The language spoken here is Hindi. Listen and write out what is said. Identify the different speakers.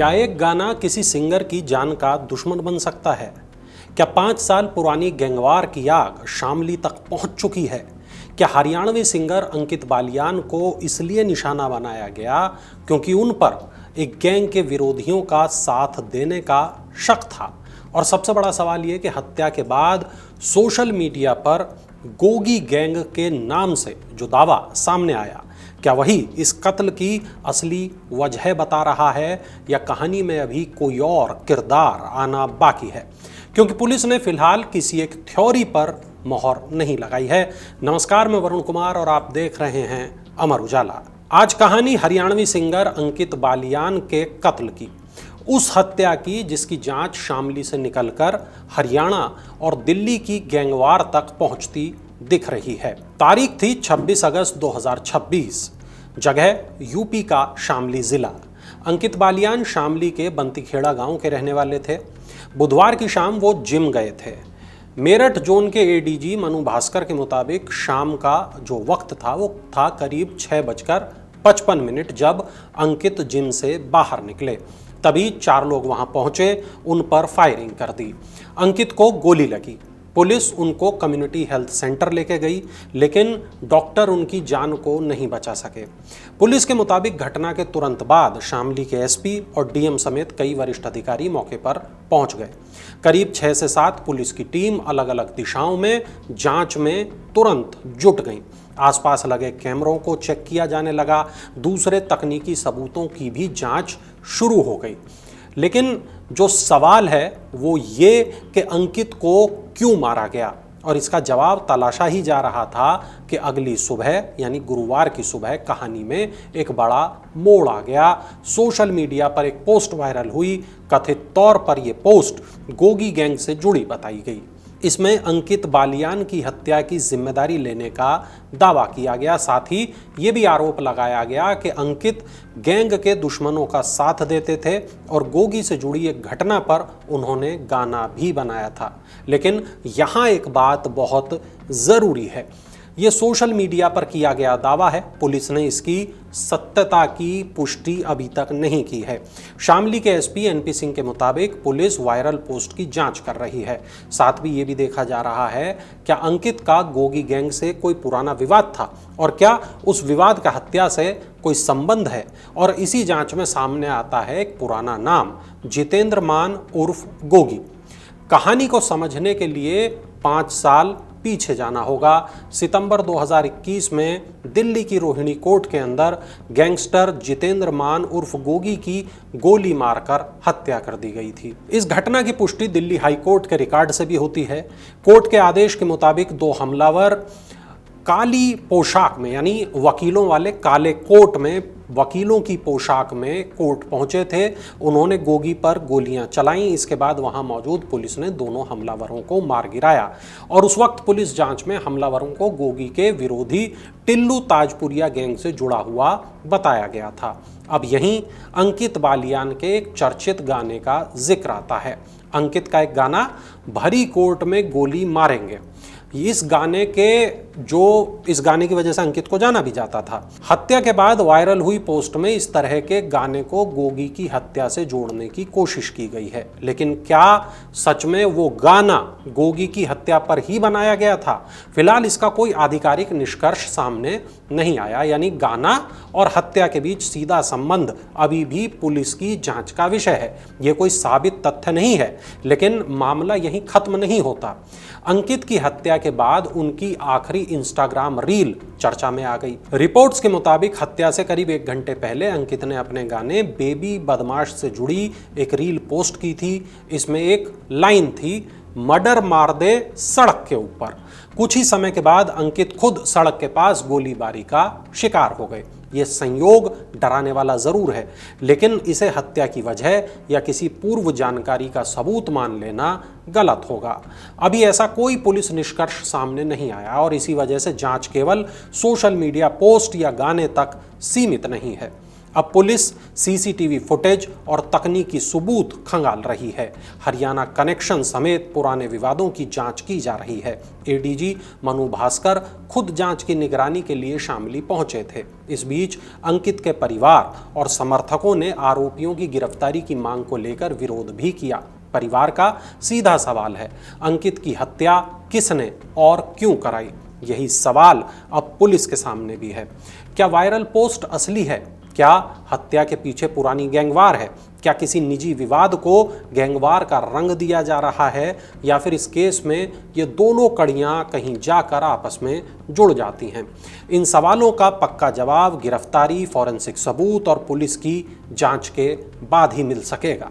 Speaker 1: क्या एक गाना किसी सिंगर की जान का दुश्मन बन सकता है? क्या 5 साल पुरानी गैंगवार की आग शामली तक पहुंच चुकी है? क्या हरियाणवी सिंगर अंकित बालियान को इसलिए निशाना बनाया गया क्योंकि उन पर एक गैंग के विरोधियों का साथ देने का शक था? और सबसे बड़ा सवाल ये कि हत्या के बाद सोशल मीडिया पर गोगी गैंग के नाम से जो दावा सामने आया, क्या वही इस कत्ल की असली वजह बता रहा है या कहानी में अभी कोई और किरदार आना बाकी है? क्योंकि पुलिस ने फिलहाल किसी एक थ्योरी पर मोहर नहीं लगाई है। नमस्कार, मैं वरुण कुमार और आप देख रहे हैं अमर उजाला। आज कहानी हरियाणवी सिंगर अंकित बालियान के कत्ल की, उस हत्या की जिसकी जांच शामली से निकलकर हरियाणा और दिल्ली की गैंगवार तक पहुंचती दिख रही है। तारीख थी 26 अगस्त 2026, जगह यूपी का शामली जिला। अंकित बालियान शामली के बंतीखेड़ा गांव के रहने वाले थे। बुधवार की शाम वो जिम गए थे। मेरठ जोन के एडीजी मनु भास्कर के मुताबिक शाम का जो वक्त था वो था करीब 6:55 जब अंकित जिम से बाहर निकले। तभी 4 लोग वहां पहुंचे, उन पर फायरिंग कर दी। अंकित को गोली लगी। पुलिस उनको कम्युनिटी हेल्थ सेंटर लेके गई, लेकिन डॉक्टर उनकी जान को नहीं बचा सके। पुलिस के मुताबिक घटना के तुरंत बाद शामली के एसपी और डीएम समेत कई वरिष्ठ अधिकारी मौके पर पहुंच गए। करीब 6 से 7 पुलिस की टीम अलग अलग दिशाओं में जांच में तुरंत जुट गई। आसपास लगे कैमरों को चेक किया जाने लगा। दूसरे तकनीकी सबूतों की भी जांच शुरू हो गई। लेकिन जो सवाल है वो ये कि अंकित को क्यों मारा गया, और इसका जवाब तलाशा ही जा रहा था कि अगली सुबह यानी गुरुवार की सुबह कहानी में एक बड़ा मोड़ आ गया। सोशल मीडिया पर एक पोस्ट वायरल हुई। कथित तौर पर यह पोस्ट गोगी गैंग से जुड़ी बताई गई। इसमें अंकित बालियान की हत्या की जिम्मेदारी लेने का दावा किया गया। साथ ही ये भी आरोप लगाया गया कि अंकित गैंग के दुश्मनों का साथ देते थे और गोगी से जुड़ी एक घटना पर उन्होंने गाना भी बनाया था। लेकिन यहाँ एक बात बहुत ज़रूरी है, ये सोशल मीडिया पर किया गया दावा है। पुलिस ने इसकी सत्यता की पुष्टि अभी तक नहीं की है। शामली के एसपी एनपी सिंह के मुताबिक पुलिस वायरल पोस्ट की जांच कर रही है। साथ भी ये भी देखा जा रहा है क्या अंकित का गोगी गैंग से कोई पुराना विवाद था और क्या उस विवाद का हत्या से कोई संबंध है। और इसी जांच में सामने आता है एक पुराना नाम, जितेंद्र मान उर्फ गोगी। कहानी को समझने के लिए 5 साल पीछे जाना होगा। सितंबर 2021 में दिल्ली की रोहिणी कोर्ट के अंदर गैंगस्टर जितेंद्र मान उर्फ गोगी की गोली मारकर हत्या कर दी गई थी। इस घटना की पुष्टि दिल्ली हाई कोर्ट के रिकॉर्ड से भी होती है। कोर्ट के आदेश के मुताबिक 2 हमलावर काली पोशाक में यानी वकीलों वाले काले कोट में, वकीलों की पोशाक में कोर्ट पहुंचे थे। उन्होंने गोगी पर गोलियां चलाईं। इसके बाद वहां मौजूद पुलिस ने दोनों हमलावरों को मार गिराया और उस वक्त पुलिस जांच में हमलावरों को गोगी के विरोधी टिल्लू ताजपुरिया गैंग से जुड़ा हुआ बताया गया था। अब यहीं अंकित बालियान के एक चर्चित गाने का जिक्र आता है। अंकित का एक गाना, भरी कोर्ट में गोली मारेंगे, इस गाने की वजह से अंकित को जाना भी जाता था। हत्या के बाद वायरल हुई पोस्ट में इस तरह के गाने को गोगी की हत्या से जोड़ने की कोशिश की गई है। लेकिन क्या सच में वो गाना गोगी की हत्या पर ही बनाया गया था? फिलहाल इसका कोई आधिकारिक निष्कर्ष सामने नहीं आया। यानी गाना और हत्या के बीच सीधा संबंध अभी भी पुलिस की जांच का विषय है। यह कोई साबित तथ्य नहीं है, लेकिन मामला यहीं खत्म नहीं होता। अंकित की हत्या के बाद उनकी आखिरी इंस्टाग्राम रील चर्चा में आ गई। रिपोर्ट्स के मुताबिक हत्या से करीब 1 घंटे पहले अंकित ने अपने गाने बेबी बदमाश से जुड़ी एक रील पोस्ट की थी। इसमें एक लाइन थी, मर्डर मार दे सड़क के ऊपर। कुछ ही समय के बाद अंकित खुद सड़क के पास गोलीबारी का शिकार हो गए। यह संयोग डराने वाला जरूर है, लेकिन इसे हत्या की वजह या किसी पूर्व जानकारी का सबूत मान लेना गलत होगा। अभी ऐसा कोई पुलिस निष्कर्ष सामने नहीं आया और इसी वजह से जांच केवल सोशल मीडिया पोस्ट या गाने तक सीमित नहीं है। अब पुलिस सीसीटीवी फुटेज और तकनीकी सबूत खंगाल रही है। हरियाणा कनेक्शन समेत पुराने विवादों की जांच की जा रही है। एडीजी मनु भास्कर खुद जांच की निगरानी के लिए शामली पहुंचे थे। इस बीच अंकित के परिवार और समर्थकों ने आरोपियों की गिरफ्तारी की मांग को लेकर विरोध भी किया। परिवार का सीधा सवाल है, अंकित की हत्या किसने और क्यों कराई? यही सवाल अब पुलिस के सामने भी है। क्या वायरल पोस्ट असली है? क्या हत्या के पीछे पुरानी गैंगवार है? क्या किसी निजी विवाद को गैंगवार का रंग दिया जा रहा है, या फिर इस केस में ये दोनों कड़ियां कहीं जाकर आपस में जुड़ जाती हैं? इन सवालों का पक्का जवाब गिरफ्तारी, फॉरेंसिक सबूत और पुलिस की जांच के बाद ही मिल सकेगा।